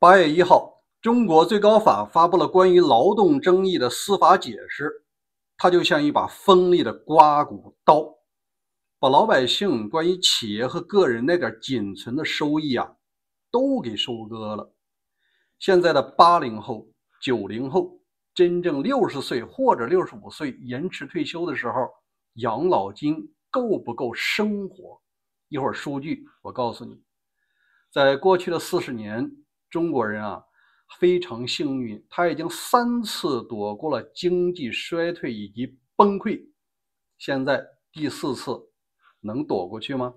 8月1号，中国最高法发布了关于劳动争议的司法解释，它就像一把锋利的刮骨刀，把老百姓关于企业和个人那点仅存的收益都给收割了。现在的80后、90后，真正60岁或者65岁延迟退休的时候，养老金够不够生活？一会儿数据我告诉你。在过去的40年，中国人非常幸运，他已经3次躲过了经济衰退以及崩溃，现在第4次能躲过去吗？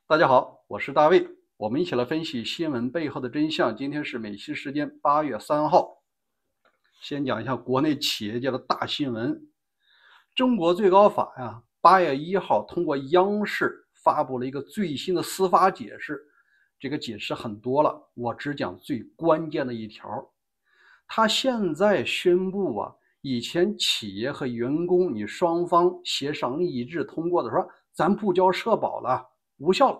大家好，我是大卫，我们一起来分析新闻背后的真相。今天是美西时间8月3号，先讲一下国内企业界的大新闻。中国最高法8月1号通过央视发布了一个最新的司法解释，这个解释很多了，我只讲最关键的一条。他现在宣布以前企业和员工你双方协商一致通过的说咱不交社保了，无效了。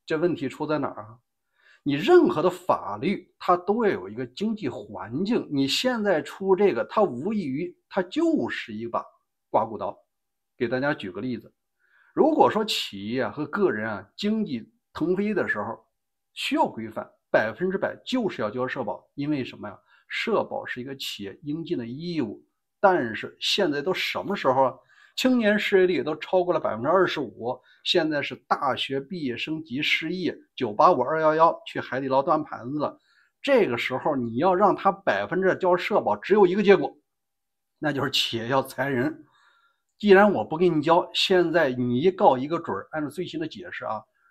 这问题出在哪儿？你任何的法律它都要有一个经济环境，你现在出这个，它无异于它就是一把刮骨刀。给大家举个例子，如果说企业和个人经济腾飞的时候需要规范，100%就是要交社保，因为什么呀？社保是一个企业应尽的义务。但是现在都什么时候青年失业率都超过了25%，现在是大学毕业生及失业，985、211去海底捞端盘子了。这个时候你要让他100%交社保，只有一个结果，那就是企业要裁人。既然我不给你交，现在你一告一个准。按照最新的解释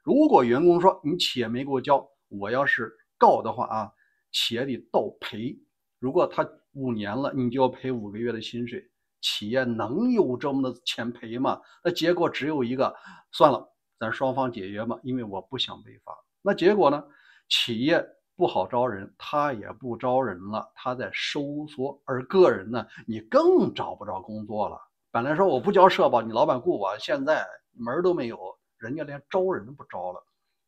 如果员工说你企业没给我交，我要是告的话企业得倒赔。如果他5年了，你就要赔5个月的薪水。企业能有这么多钱赔吗？那结果只有一个，算了，咱双方解约吧，因为我不想被罚。那结果呢？企业不好招人，他也不招人了，他在收缩。而个人呢，你更找不着工作了。本来说我不交社保，你老板雇我，现在门都没有，人家连招人都不招了。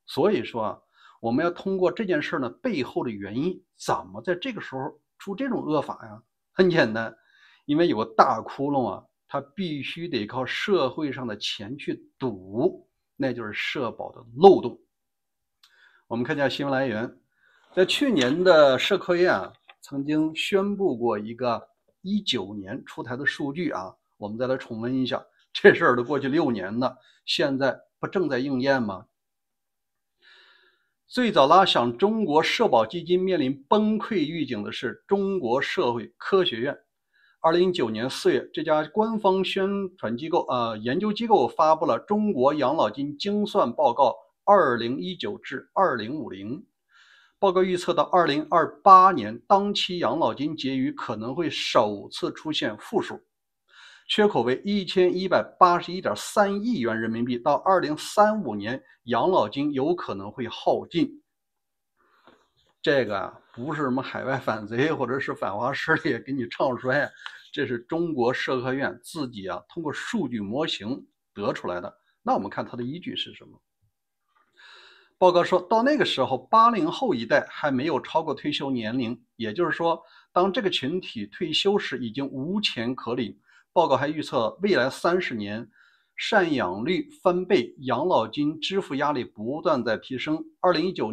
所以说我们要通过这件事呢背后的原因，怎么在这个时候出这种恶法呀？很简单，因为有个大窟窿它必须得靠社会上的钱去堵，那就是社保的漏洞。我们看一下新闻来源，在去年的社科院曾经宣布过一个19年出台的数据我们再来重温一下。这事儿都过去6年了，现在不正在应验吗？最早拉响中国社保基金面临崩溃预警的是中国社会科学院。2019年4月，这家官方宣传机构研究机构发布了《中国养老金精算报告2019至2050》。报告预测到2028年，当期养老金结余可能会首次出现负数，缺口为1181.3亿元人民币。到2035年，养老金有可能会耗尽。这个不是什么海外反贼或者是反华势力给你唱衰，这是中国社科院自己通过数据模型得出来的。那我们看它的依据是什么？报告说到那个时候，80后一代还没有超过退休年龄，也就是说，当这个群体退休时已经无钱可领。报告还预测未来30年赡养率翻倍，养老金支付压力不断在提升。2019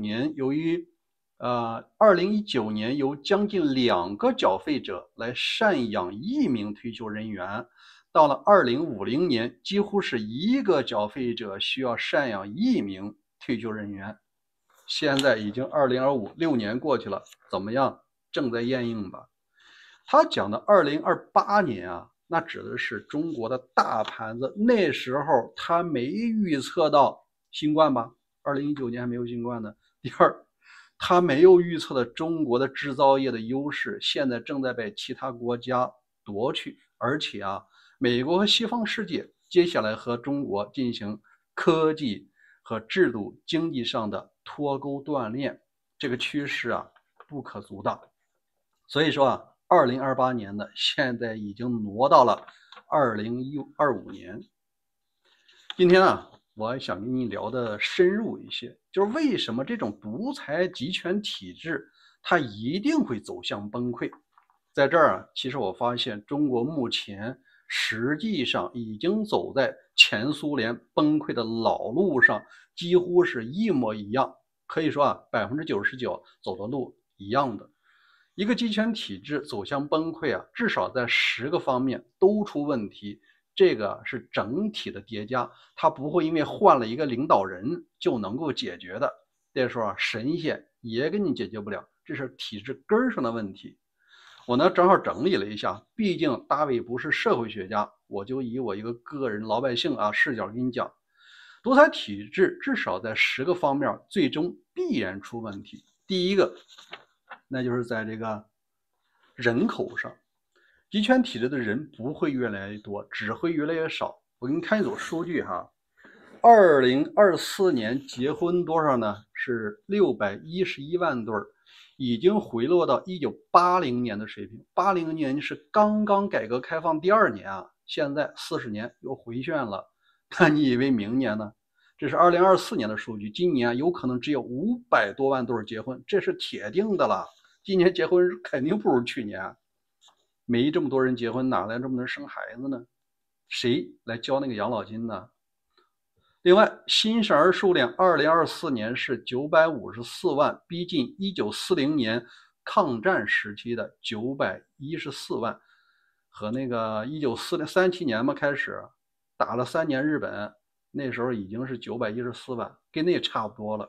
年由将近2个缴费者来赡养1名退休人员，到了2050年，几乎是1个缴费者需要赡养1名退休人员。现在已经2025 6年过去了，怎么样？正在验证吧。他讲的2028年那指的是中国的大盘子。那时候他没预测到新冠吧？2019年还没有新冠呢。第二，他没有预测的中国的制造业的优势现在正在被其他国家夺去，而且美国和西方世界接下来和中国进行科技和制度经济上的脱钩锻炼，这个趋势不可阻挡。所以说2028年的现在已经挪到了2025年。今天我还想跟你聊的深入一些，就是为什么这种独裁集权体制它一定会走向崩溃。在这儿啊，其实我发现中国目前实际上已经走在前苏联崩溃的老路上，几乎是一模一样。可以说啊，99%走的路一样的。一个集权体制走向崩溃啊，至少在10个方面都出问题。这个是整体的叠加，它不会因为换了一个领导人就能够解决的。这时候啊，神仙也给你解决不了，这是体制根儿上的问题。我呢正好整理了一下，毕竟大卫不是社会学家，我就以我一个个人老百姓视角跟你讲，独裁体制至少在10个方面最终必然出问题。第一个，那就是在这个人口上，集权体制的人不会越来越多，只会越来越少。我给你看一组数据哈，2024年结婚多少呢？是611万对，已经回落到1980年的水平。80年是刚刚改革开放第2年啊，现在40年又回旋了。那你以为明年呢？这是2024年的数据，今年有可能只有500多万对结婚，这是铁定的了。今年结婚肯定不如去年，没这么多人结婚，哪来这么多人生孩子呢？谁来交那个养老金呢？另外，新生儿数量2024年是954万，逼近1940年抗战时期的914万，和那个1937年嘛开始打了3年日本，那时候已经是914万，跟那差不多了。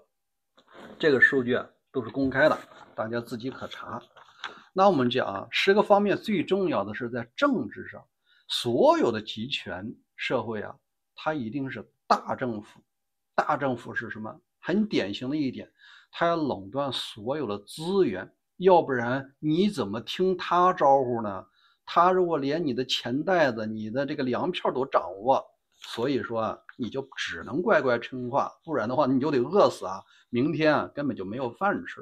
这个数据都是公开的，大家自己可查。那我们讲10个方面最重要的是在政治上，所有的集权社会它一定是大政府。大政府是什么？很典型的一点，它要垄断所有的资源，要不然你怎么听他招呼呢？他如果连你的钱袋子、你的这个粮票都掌握，所以说你就只能乖乖听话，不然的话你就得饿死明天根本就没有饭吃。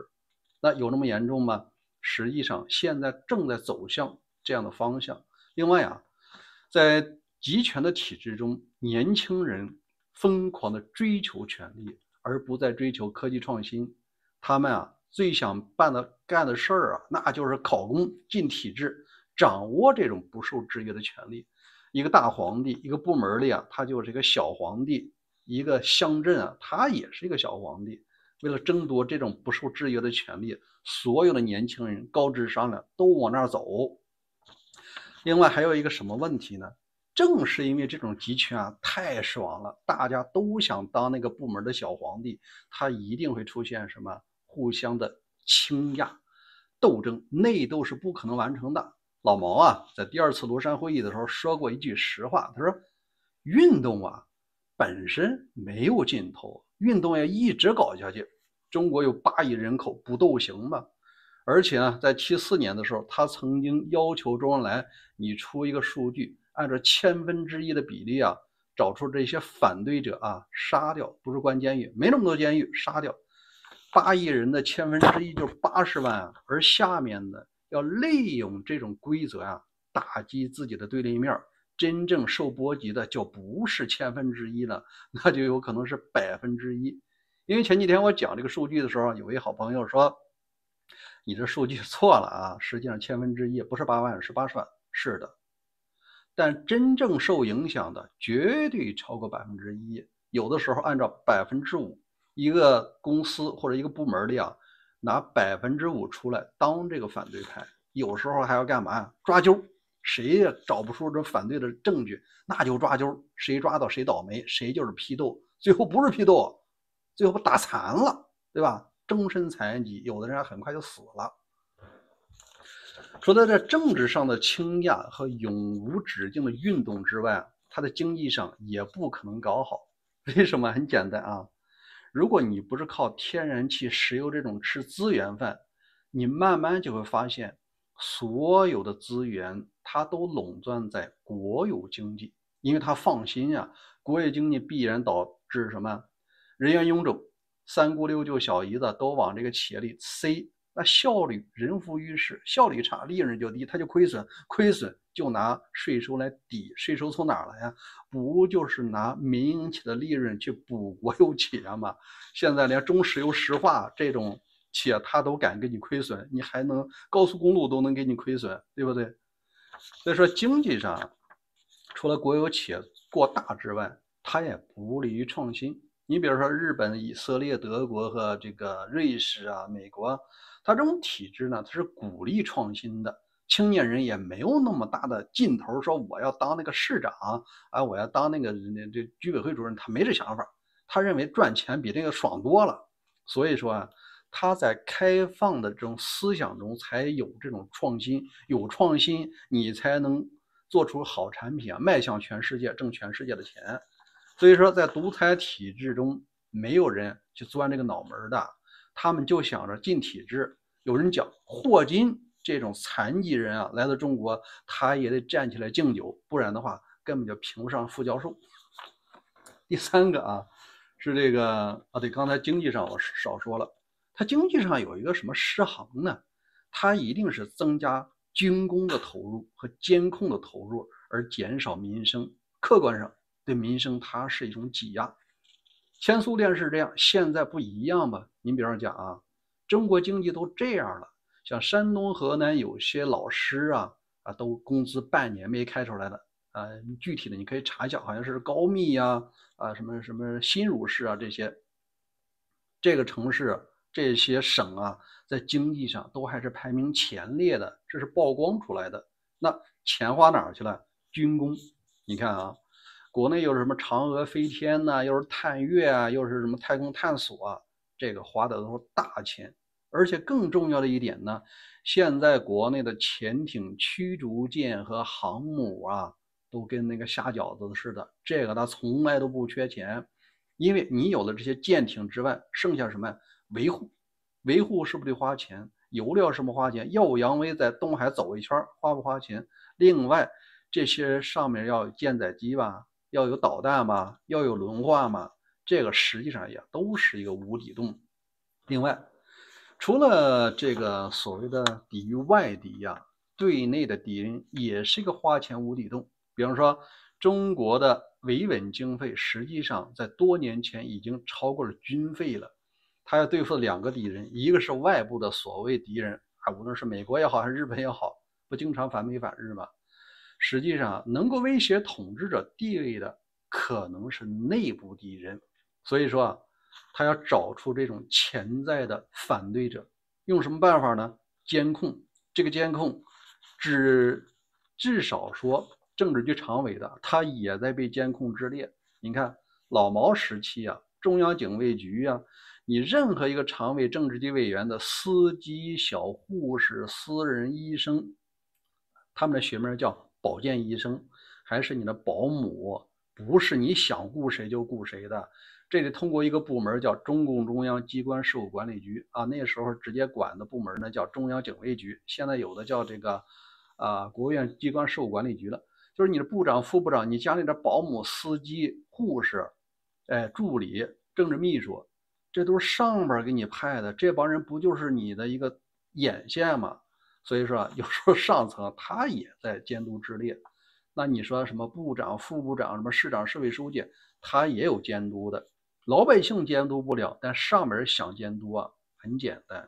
那有那么严重吗？实际上现在正在走向这样的方向。另外在集权的体制中，年轻人疯狂的追求权利，而不再追求科技创新。他们最想干的事儿那就是考公进体制，掌握这种不受制约的权利。一个大皇帝，一个部门里他就是一个小皇帝，一个乡镇他也是一个小皇帝。为了争夺这种不受制约的权利，所有的年轻人高智商都往那儿走。另外还有一个什么问题呢？正是因为这种集权太爽了，大家都想当那个部门的小皇帝，他一定会出现什么互相的倾轧、斗争，内斗是不可能完成的。老毛在第2次庐山会议的时候说过一句实话，他说运动本身没有尽头，运动要一直搞下去。中国有8亿人口，不斗行吗？而且在74年的时候，他曾经要求周恩来，你出一个数据，按照1/1000的比例找出这些反对者杀掉，不是关监狱，没那么多监狱，杀掉。8亿人的1/1000就是80万而下面呢，要利用这种规则打击自己的对立面，真正受波及的就不是1/1000了，那就有可能是1%。因为前几天我讲这个数据的时候，有一好朋友说，你这数据错了实际上1/1000不是8万，是80万，是的。但真正受影响的绝对超过1%，有的时候按照5%，一个公司或者一个部门里拿5%出来当这个反对派，有时候还要干嘛抓阄，谁也找不出这反对的证据，那就抓阄，谁抓到谁倒霉，谁就是批斗，最后不是批斗，最后打残了，对吧？终身残疾，有的人很快就死了。除了在政治上的倾轧和永无止境的运动之外，它的经济上也不可能搞好。为什么？很简单如果你不是靠天然气、石油这种吃资源饭，你慢慢就会发现，所有的资源它都垄断在国有经济，因为他放心国有经济必然导致什么？人员臃肿，三姑六舅小姨子都往这个企业里塞，那效率人浮于事，效率差，利润就低，它就亏损，亏损就拿税收来抵，税收从哪儿来呀？不就是拿民营企业的利润去补国有企业吗？现在连中石油石化这种企业它都敢给你亏损，你还能高速公路都能给你亏损，对不对？所以说经济上除了国有企业过大之外，它也不利于创新。你比如说日本、以色列、德国和这个瑞士啊、美国，它这种体制呢，它是鼓励创新的。青年人也没有那么大的劲头，说我要当那个市长啊，我要当那个这居委会主任，他没这想法。他认为赚钱比这个爽多了。所以说啊，他在开放的这种思想中才有这种创新，有创新你才能做出好产品啊，迈向全世界，挣全世界的钱。所以说，在独裁体制中，没有人去钻这个脑门的，他们就想着进体制。有人讲，霍金这种残疾人啊，来到中国，他也得站起来敬酒，不然的话，根本就评不上副教授。第三个啊，是这个啊，对，刚才经济上我少说了，它经济上有一个什么失衡呢？它一定是增加军工的投入和监控的投入，而减少民生。客观上对民生它是一种挤压。前苏联是这样，现在不一样吧？您比方讲啊，中国经济都这样了，像山东、河南有些老师都工资半年没开出来的。具体的你可以查一下，好像是高密呀，什么什么新茹市啊，这个城市这些省啊，在经济上都还是排名前列的，这是曝光出来的。那钱花哪儿去了？军工。你看啊，国内又是什么嫦娥飞天呐，又是探月啊，又是什么太空探索啊，这个花的都是大钱。而且更重要的一点呢，现在国内的潜艇、驱逐舰和航母啊，都跟那个下饺子似的，这个它从来都不缺钱。因为你有了这些舰艇之外，剩下什么维护？维护是不是得花钱？油料是不是花钱？耀武扬威在东海走一圈，花不花钱？另外，这些上面要有舰载机吧，要有导弹吧，要有轮化嘛，这个实际上也都是一个无底洞。另外，除了这个所谓的抵御外敌呀，对内的敌人也是一个花钱无底洞。比方说，中国的维稳经费实际上在多年前已经超过了军费了。他要对付两个敌人，一个是外部的所谓敌人无论是美国也好还是日本也好，不经常反美反日吗？实际上能够威胁统治者地位的可能是内部敌人。所以说他要找出这种潜在的反对者，用什么办法呢？监控。这个监控至少说政治局常委的他也在被监控之列。你看老毛时期中央警卫局你任何一个常委政治局委员的司机、小护士、私人医生，他们的学名叫保健医生，还是你的保姆，不是你想雇谁就雇谁的。这得通过一个部门叫中共中央机关事务管理局那时候直接管的部门呢叫中央警卫局，现在有的叫这个国务院机关事务管理局了。就是你的部长、副部长，你家里的保姆、司机、护士，助理、政治秘书，这都是上边给你派的，这帮人不就是你的一个眼线吗？所以说有时候上层他也在监督之列。那你说什么部长、副部长、什么市长、市委书记，他也有监督的。老百姓监督不了，但上面想监督很简单。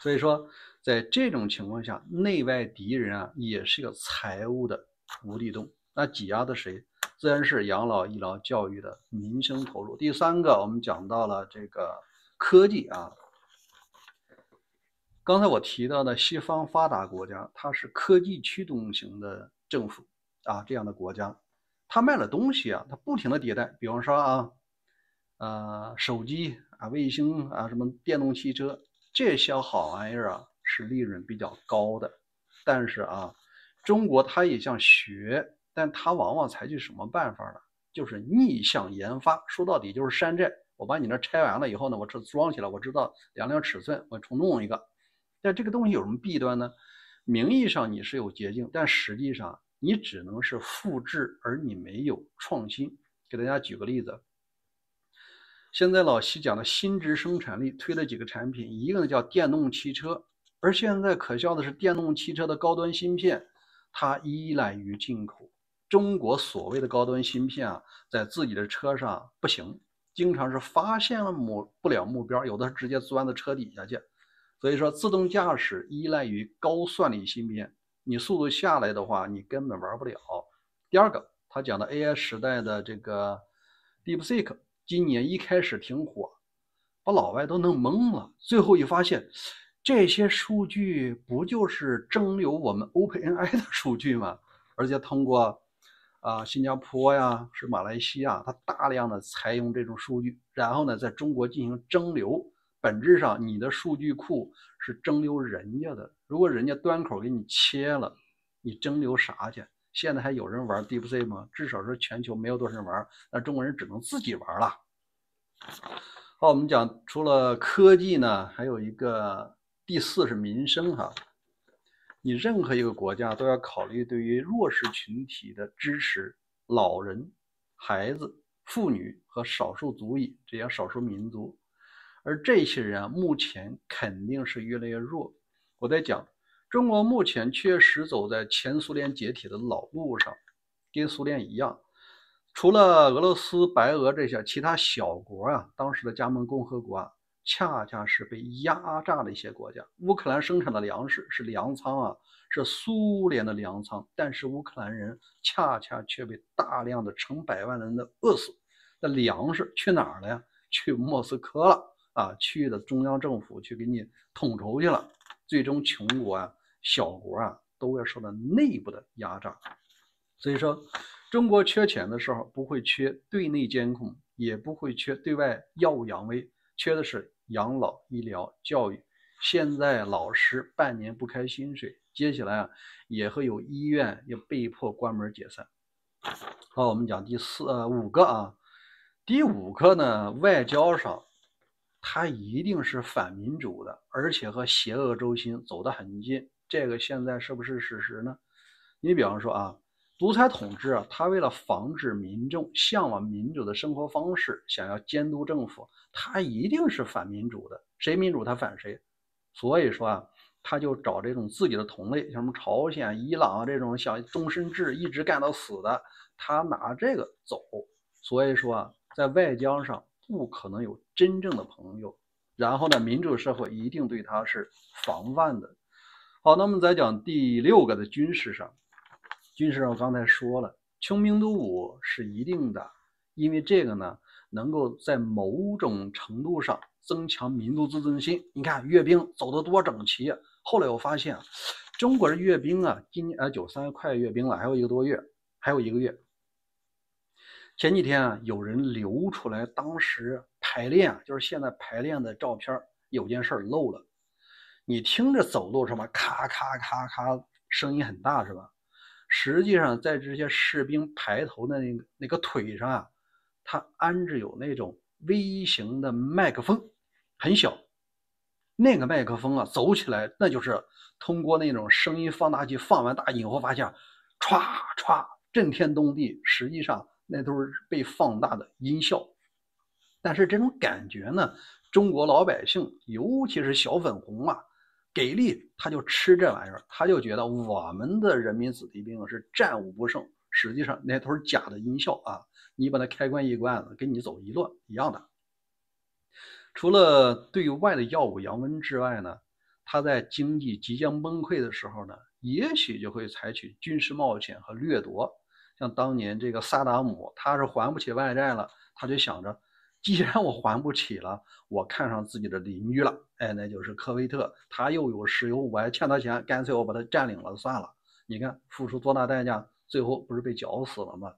所以说在这种情况下，内外敌人也是个财务的无底洞。那挤压的谁？自然是养老、医疗、教育的民生投入。第三个，我们讲到了这个科技刚才我提到的西方发达国家，它是科技驱动型的政府这样的国家，它卖了东西它不停的迭代。比方说手机卫星什么电动汽车，这些好玩意儿是利润比较高的。但是中国它也想学，但它往往采取什么办法呢？就是逆向研发，说到底就是山寨。我把你那拆完了以后呢，我这装起来，我知道量量尺寸，我重弄一个。但这个东西有什么弊端呢？名义上你是有捷径，但实际上你只能是复制，而你没有创新。给大家举个例子，现在老习讲的新质生产力推了几个产品，一个呢叫电动汽车，而现在可笑的是，电动汽车的高端芯片，它依赖于进口。中国所谓的高端芯片啊，在自己的车上不行，经常是发现了不了目标，有的是直接钻到车底下去。所以说，自动驾驶依赖于高算力芯片，你速度下来的话，你根本玩不了。第二个，他讲的 AI 时代的这个 DeepSeek，今年一开始挺火，把老外都弄懵了。最后一发现，这些数据不就是蒸馏我们 OpenAI 的数据吗？而且通过新加坡呀，是马来西亚，它大量的采用这种数据，然后呢，在中国进行蒸馏。本质上，你的数据库是蒸馏人家的，如果人家端口给你切了，你蒸馏啥去？现在还有人玩 DeepSeek 吗？至少是全球没有多少人玩，那中国人只能自己玩了。好，我们讲除了科技呢，还有一个第四是民生哈。你任何一个国家都要考虑对于弱势群体的支持，老人、孩子、妇女和少数族裔这些少数民族，而这些人啊，目前肯定是越来越弱。我在讲，中国目前确实走在前苏联解体的老路上，跟苏联一样。除了俄罗斯、白俄这些其他小国啊，当时的加盟共和国啊，恰恰是被压榨的一些国家。乌克兰生产的粮食是粮仓啊，是苏联的粮仓，但是乌克兰人恰恰却被大量的成百万人的饿死。那粮食去哪儿了呀？去莫斯科了啊，去的中央政府去给你统筹去了。最终穷国啊、小国啊都要受到内部的压榨。所以说，中国缺钱的时候不会缺对内监控，也不会缺对外耀武扬威，缺的是养老、医疗、教育。现在老师半年不开薪水，接下来啊也会有医院要被迫关门解散。好，我们讲五个啊，第五个呢，外交上它一定是反民主的，而且和邪恶轴心走得很近。这个现在是不是事实呢？你比方说啊，独裁统治啊，它为了防止民众向往民主的生活方式，想要监督政府，它一定是反民主的。谁民主，他反谁。所以说啊，他就找这种自己的同类，像什么朝鲜、伊朗啊这种想终身制一直干到死的，他拿这个走。所以说啊，在外交上不可能有真正的朋友。然后呢，民主社会一定对他是防范的。好，那么再讲第六个的军事上。军事上我刚才说了，穷兵黩武是一定的，因为这个呢，能够在某种程度上增强民族自尊心。你看阅兵走得多整齐啊！后来我发现，中国人阅兵啊，今年93快阅兵了，还有一个多月，还有一个月。前几天啊，有人流出来当时排练，就是现在排练的照片，有件事漏了。你听着走路什么咔咔咔咔，声音很大是吧？实际上，在这些士兵排头的那个腿上啊，它安置有那种微型的麦克风，很小。那个麦克风啊，走起来那就是通过那种声音放大器放完大以后，发现歘歘震天动地，实际上那都是被放大的音效。但是这种感觉呢，中国老百姓，尤其是小粉红啊，给力他就吃这玩意儿，他就觉得我们的人民子弟兵是战无不胜。实际上那都是假的音效啊，你把它开关一关，跟你走一乱一样的。除了对外的耀武扬威之外呢，他在经济即将崩溃的时候呢，也许就会采取军事冒险和掠夺。像当年这个萨达姆，他是还不起外债了，他就想着，既然我还不起了，我看上自己的邻居了，那就是科威特，他又有石油，我还欠他钱，干脆我把他占领了算了。你看付出多大代价，最后不是被绞死了吗？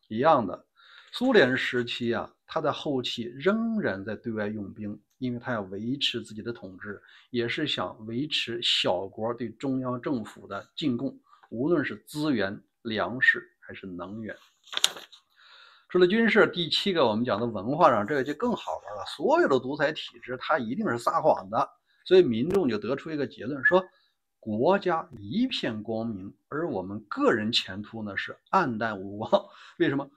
一样的。苏联时期啊，他在后期仍然在对外用兵，因为他要维持自己的统治，也是想维持小国对中央政府的进贡，无论是资源、粮食还是能源。除了军事，第七个我们讲的文化上，这个就更好玩了。所有的独裁体制，它一定是撒谎的，所以民众就得出一个结论，说国家一片光明，而我们个人前途呢是暗淡无光。为什么？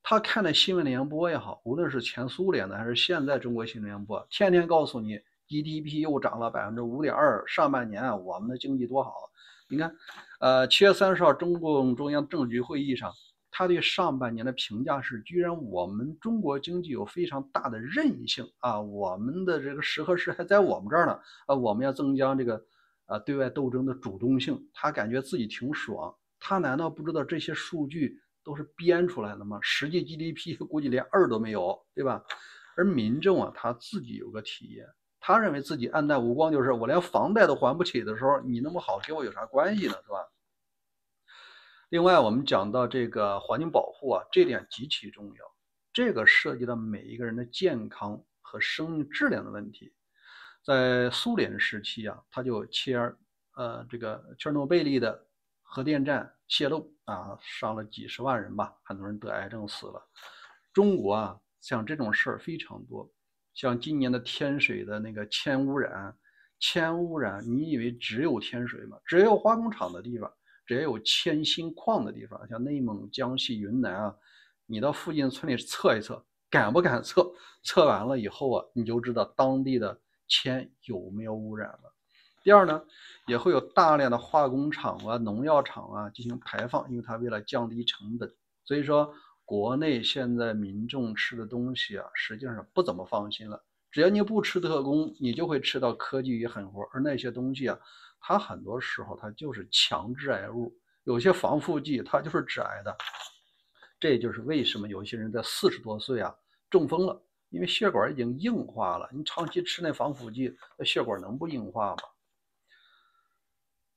他看的新闻联播也好，无论是前苏联的还是现在中国新闻联播，天天告诉你 GDP 又涨了5.2%，上半年我们的经济多好。你看，7月30号中共中央政治局会议上，他对上半年的评价是，居然我们中国经济有非常大的韧性啊，我们的这个时和势还在我们这儿呢，我们要增加这个对外斗争的主动性。他感觉自己挺爽，他难道不知道这些数据都是编出来的吗？实际 GDP 估计连2都没有，对吧？而民众啊，他自己有个体验，他认为自己暗淡无光，就是我连房贷都还不起的时候，你那么好跟我有啥关系呢，是吧？另外，我们讲到这个环境保护啊，这点极其重要，这个涉及到每一个人的健康和生命质量的问题。在苏联时期啊，它就这个切尔诺贝利的核电站泄漏啊，伤了几十万人吧，很多人得癌症死了。中国啊，像这种事儿非常多，像今年的天水的那个铅污染，你以为只有天水吗？只有化工厂的地方，只要有铅锌矿的地方，像内蒙、江西、云南啊，你到附近村里测一测，敢不敢测？测完了以后啊，你就知道当地的铅有没有污染了。第二呢，也会有大量的化工厂啊、农药厂啊进行排放，因为它为了降低成本。所以说，国内现在民众吃的东西啊，实际上不怎么放心了。只要你不吃特工，你就会吃到科技与狠活，而那些东西啊，它很多时候它就是强致癌物，有些防腐剂它就是致癌的。这就是为什么有些人在40多岁啊中风了，因为血管已经硬化了。你长期吃那防腐剂，那血管能不硬化吗？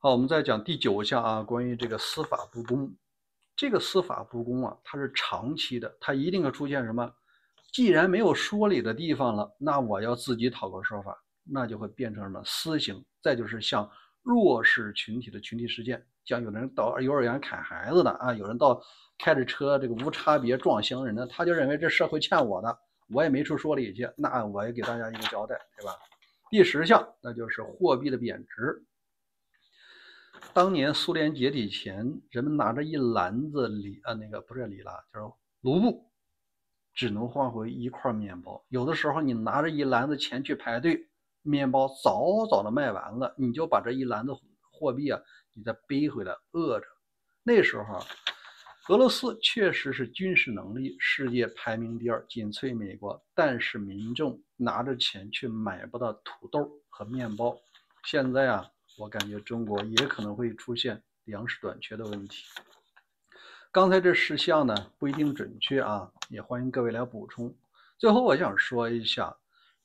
好，我们再讲第9项啊，关于这个司法不公。这个司法不公啊，它是长期的，它一定会出现什么？既然没有说理的地方了，那我要自己讨个说法，那就会变成什么？私刑。再就是像弱势群体的群体事件，像有人到幼儿园砍孩子的啊，有人到开着车这个无差别撞行人的，他就认为这社会欠我的，我也没处说理去，那我也给大家一个交代，对吧？第10项，那就是货币的贬值。当年苏联解体前，人们拿着一篮子不是里拉，就是卢布，只能换回1块面包。有的时候你拿着一篮子钱去排队，面包早早的卖完了，你就把这一篮子货币啊，你再背回来饿着。那时候俄罗斯确实是军事能力世界排名第2，仅次于美国，但是民众拿着钱却买不到土豆和面包。现在啊，我感觉中国也可能会出现粮食短缺的问题。刚才这10项呢不一定准确啊，也欢迎各位来补充。最后我想说一下，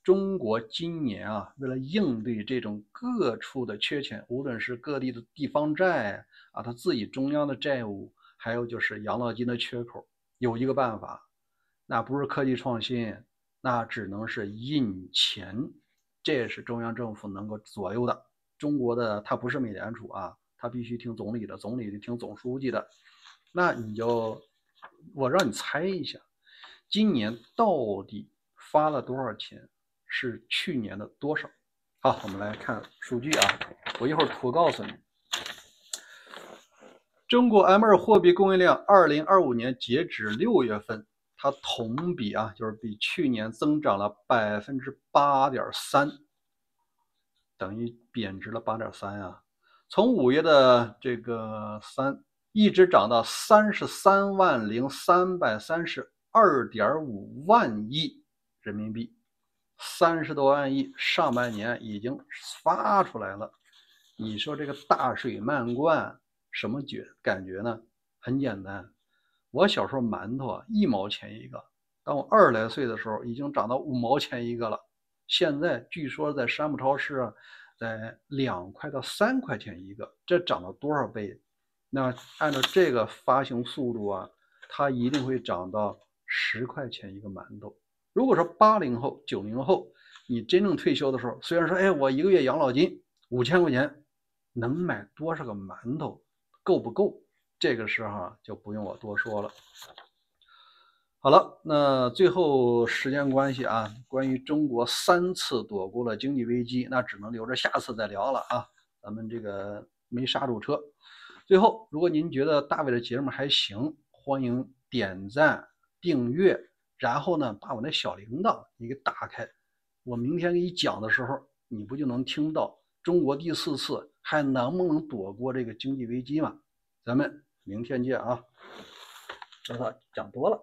中国今年啊，为了应对这种各处的缺钱，无论是各地的地方债啊，他自己中央的债务，还有就是养老金的缺口，有一个办法，那不是科技创新，那只能是印钱，这也是中央政府能够左右的。中国的它不是美联储啊，它必须听总理的，总理就听总书记的。那我让你猜一下，今年到底发了多少钱，是去年的多少？好，我们来看数据啊，我一会儿图告诉你。中国 M2 货币供应量2025年截止6月份，它同比啊，就是比去年增长了8.3%，等于贬值了8.3啊。从5月的这个3一直涨到33.332.5万亿人民币，30多万亿，上半年已经发出来了。你说这个大水漫灌什么感觉呢？很简单，我小时候馒头啊1毛钱一个，当我20来岁的时候已经涨到5毛钱一个了。现在据说在山姆超市啊，在2块到3块钱一个，这涨了多少倍？那按照这个发行速度啊，它一定会涨到10块钱一个馒头。如果说80后、90后，你真正退休的时候，虽然说，我一个月养老金5000块钱，能买多少个馒头，够不够？这个时候就不用我多说了。好了，那最后时间关系啊，关于中国3次躲过了经济危机，那只能留着下次再聊了啊，咱们这个没刹住车。最后，如果您觉得大伟的节目还行，欢迎点赞、订阅，然后呢把我那小铃铛你给打开。我明天给你讲的时候，你不就能听到中国第4次还能不能躲过这个经济危机吗？咱们明天见啊！这他讲多了。